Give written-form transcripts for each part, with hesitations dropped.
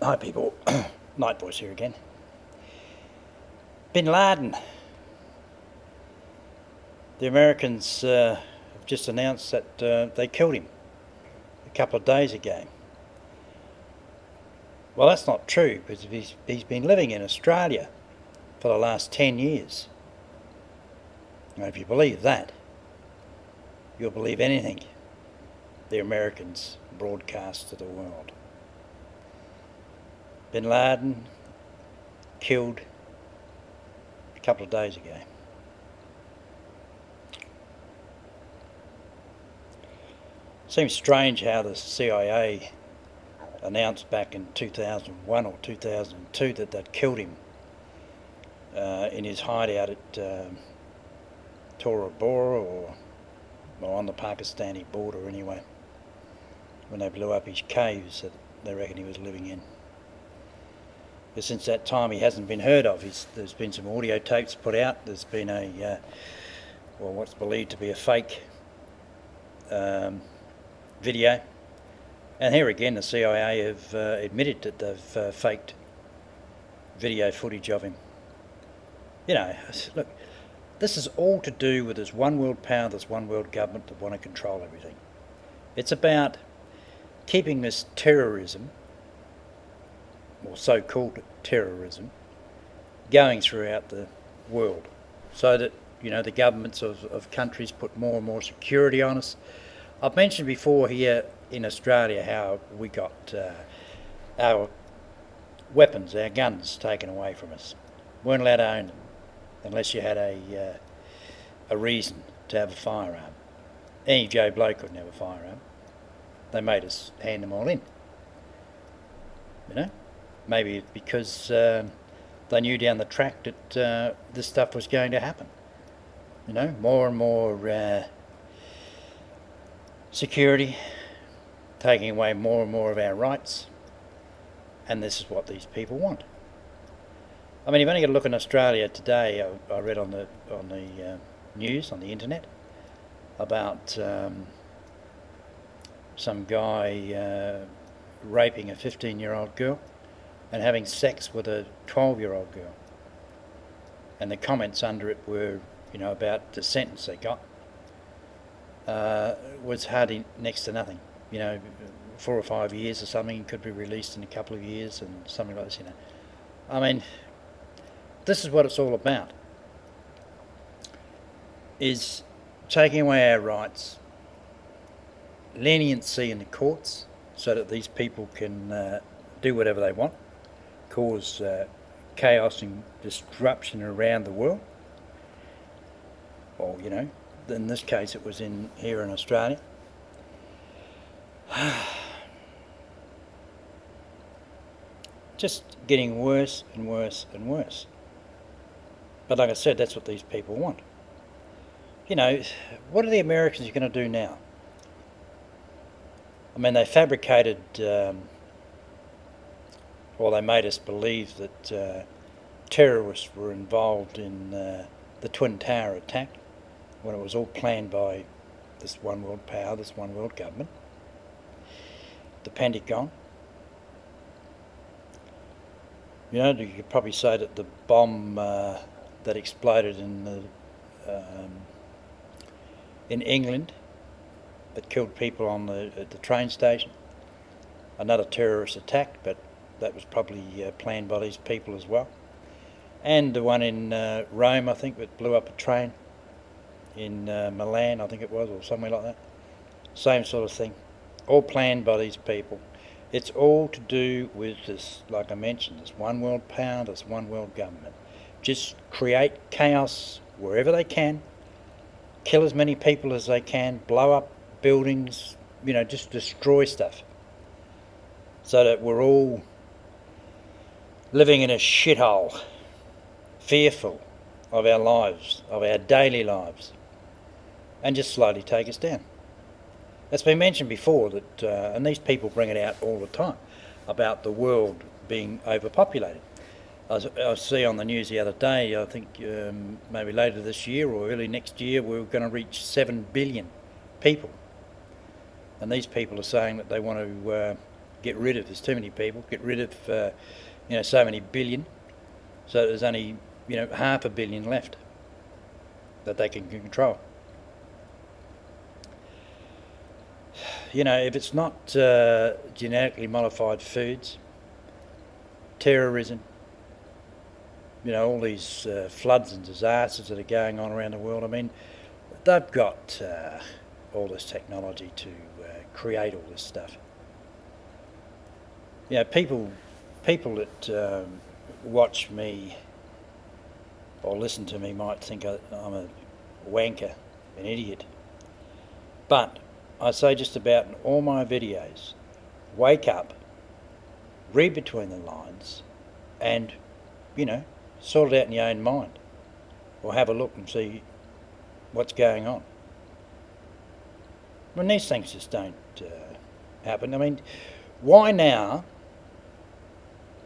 Hi people, Night Voice here again. Bin Laden. The Americans have just announced that they killed him a couple of days ago. Well, that's not true, because he's been living in Australia for the last 10 years. Now, if you believe that, you'll believe anything the Americans broadcast to the world. Bin Laden killed a couple of days ago. Seems strange how the CIA announced back in 2001 or 2002 that they'd killed him in his hideout at Tora Bora or on the Pakistani border anyway, when they blew up his caves that they reckon he was living in. But since that time he hasn't been heard of. There's been some audio tapes put out. There's been what's believed to be a fake video. And here again the CIA have admitted that they've faked video footage of him. You know, look, this is all to do with this one world power, this one world government that want to control everything. It's about keeping this terrorism, or so-called terrorism, going throughout the world, so that, you know, the governments of countries put more and more security on us. I've mentioned before here in Australia how we got our weapons, our guns, taken away from us. Weren't allowed to own them unless you had a reason to have a firearm. Any Joe bloke couldn't have a firearm. They made us hand them all in. You know, maybe because they knew down the track that this stuff was going to happen. You know, more and more security, taking away more and more of our rights, and this is what these people want. I mean, you've only got to look in Australia today. I read on the news on the internet about some guy raping a 15-year-old girl and having sex with a 12-year-old girl, and the comments under it were, you know, about the sentence they got was hardly next to nothing. You know, 4 or 5 years or something, could be released in a couple of years and something like this. You know, I mean, this is what it's all about, is taking away our rights, leniency in the courts so that these people can do whatever they want, cause chaos and disruption around the world. Or, you know, in this case it was here in Australia. Just getting worse and worse and worse. But like I said, that's what these people want. You know, what are the Americans going to do now? I mean, they fabricated, or they made us believe that terrorists were involved in the Twin Tower attack, when it was all planned by this one world power, this one world government, the Pentagon. You know, you could probably say that the bomb that exploded in England, that killed people at the train station, another terrorist attack, but that was probably planned by these people as well. And the one in Rome, I think, that blew up a train in Milan, I think it was, or somewhere like that. Same sort of thing, all planned by these people. It's all to do with this, like I mentioned, this one world power, this one world government. Just create chaos wherever they can, kill as many people as they can, blow up buildings, you know, just destroy stuff, so that we're all living in a shithole, fearful of our lives, of our daily lives, and just slowly take us down. It's been mentioned before that, and these people bring it out all the time, about the world being overpopulated. I see on the news the other day, I think maybe later this year or early next year, we're going to reach 7 billion people. And these people are saying that they want to get rid of. There's too many people. Get rid of, so many billion. So there's only, 500 million left that they can control. If it's not genetically modified foods, terrorism, all these floods and disasters that are going on around the world, I mean, they've got all this technology to create all this stuff. People that watch me or listen to me might think I'm a wanker, an idiot. But I say just about in all my videos, wake up, read between the lines, and, sort it out in your own mind. Or have a look and see what's going on. When these things just don't happen. I mean, why now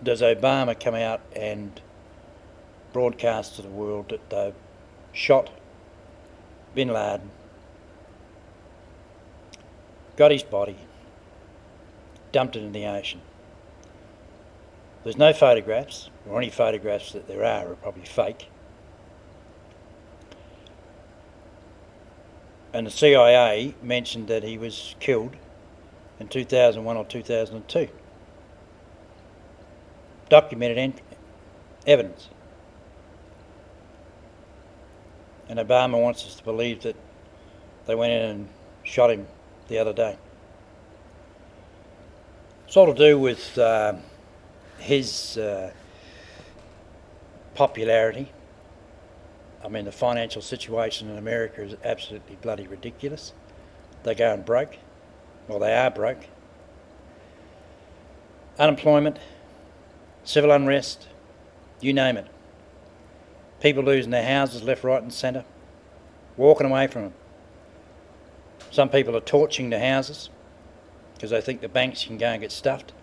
does Obama come out and broadcast to the world that they've shot bin Laden, got his body, dumped it in the ocean? There's no photographs, or any photographs that there are probably fake. And the CIA mentioned that he was killed in 2001 or 2002. Documented evidence. And Obama wants us to believe that they went in and shot him the other day. It's all to do with his popularity. I mean, the financial situation in America is absolutely bloody ridiculous. They're going broke. Well, they are broke. Unemployment, civil unrest, you name it. People losing their houses left, right and centre, walking away from them. Some people are torching the houses because they think the banks can go and get stuffed.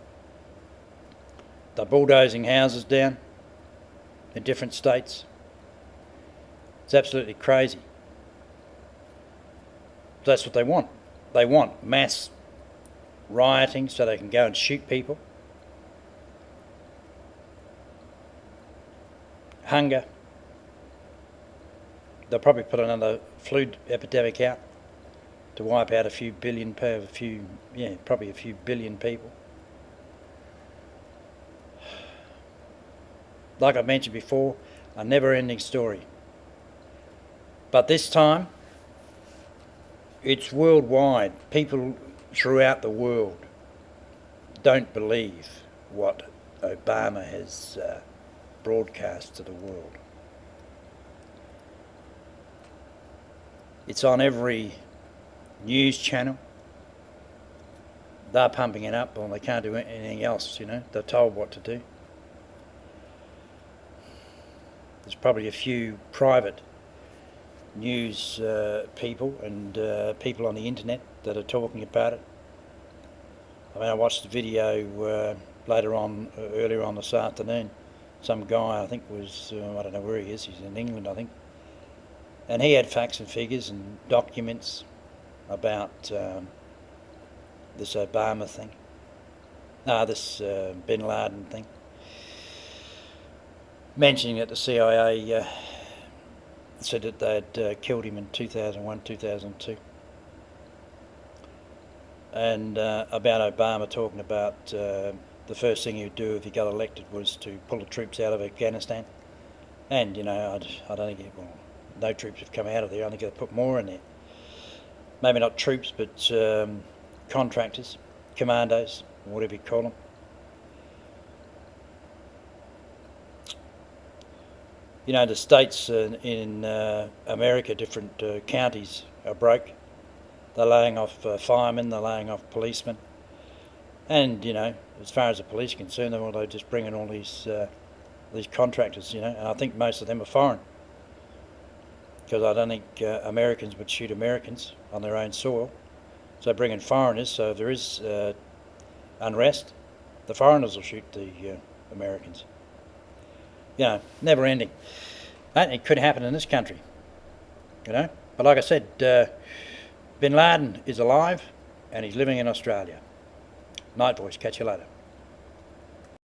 They're bulldozing houses down in different states. It's absolutely crazy. That's what they want. They want mass rioting so they can go and shoot people. Hunger. They'll probably put another flu epidemic out to wipe out probably a few billion people. Like I mentioned before, a never-ending story. But this time, it's worldwide. People throughout the world don't believe what Obama has broadcast to the world. It's on every news channel. They're pumping it up, or they can't do anything else, They're told what to do. There's probably a few private news people and people on the internet that are talking about it. I mean, I watched the video earlier on this afternoon. Some guy, I think was, I don't know where he is, he's in England, I think. And he had facts and figures and documents about this Obama thing. This bin Laden thing. Mentioning that the CIA said that they'd killed him in 2001, 2002. And about Obama talking about the first thing he'd do if he got elected was to pull the troops out of Afghanistan. And, I don't think, no troops have come out of there, only got to put more in there. Maybe not troops, but contractors, commandos, whatever you call them. The states in America, different counties are broke. They're laying off firemen, they're laying off policemen. And, as far as the police are concerned, they're just bringing all these contractors, and I think most of them are foreign. Because I don't think Americans would shoot Americans on their own soil. So bring in foreigners, so if there is unrest, the foreigners will shoot the Americans. Never ending. And it could happen in this country, But like I said, bin Laden is alive and he's living in Australia. Night, boys. Catch you later.